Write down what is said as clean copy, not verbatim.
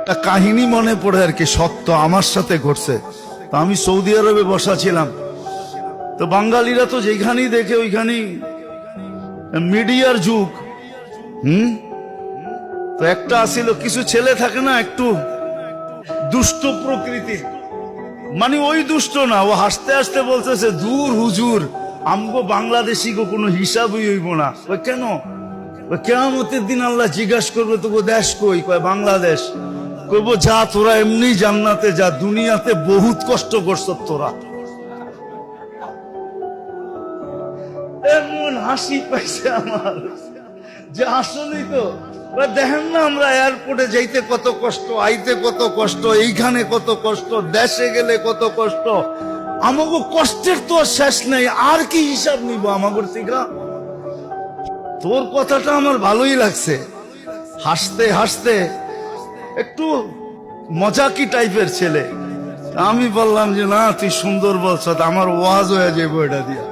একটা কাহিনী মনে পড়ে আর কি, সত্য আমার সাথে ঘটছে। তো আমি সৌদি আরবে বসা ছিলাম, তো বাঙালিরা তো যেখানেই দেখে ওইখানেই মিডিয়ার যুগ। তো একটা আসিল, কিছু ছেলে থাকে না একটু দুষ্ট প্রকৃতির, মানে ওই দুষ্ট না, ও হাসতে হাসতে বলতেছে, দূর হুজুর, আমগো বাংলাদেশি গো কোনো হিসাবই হইব না। ওই কেন? ওই কিয়ামতের দিন আল্লাহ জিজ্ঞাসা করবে, তোকে দেশ কই? কয় বাংলাদেশ। কইব যা, তোরা এমনি জান্নাতে যা, দুনিয়াতে বহুত কষ্ট করছ তোরা। এমন হাসি পাইছে আমার যে আসলেই তো দেখেন না, আমরা এয়ারপোর্টে যাইতে কত কষ্ট, আইতে কত কষ্ট, এইখানে কত কষ্ট, দেশে গেলে কত কষ্ট। আমাকে কষ্টের তো শেষ নেই, আর কি হিসাব নিব আমাদের থেকে? তোর কথাটা আমার ভালোই লাগছে, হাসতে হাসতে একটু মজাকি টাইপের ছেলে। আমি বললাম যে না, তুই সুন্দর বলছ, আমার ওয়াজ হয়ে যাবো এটা দিয়া।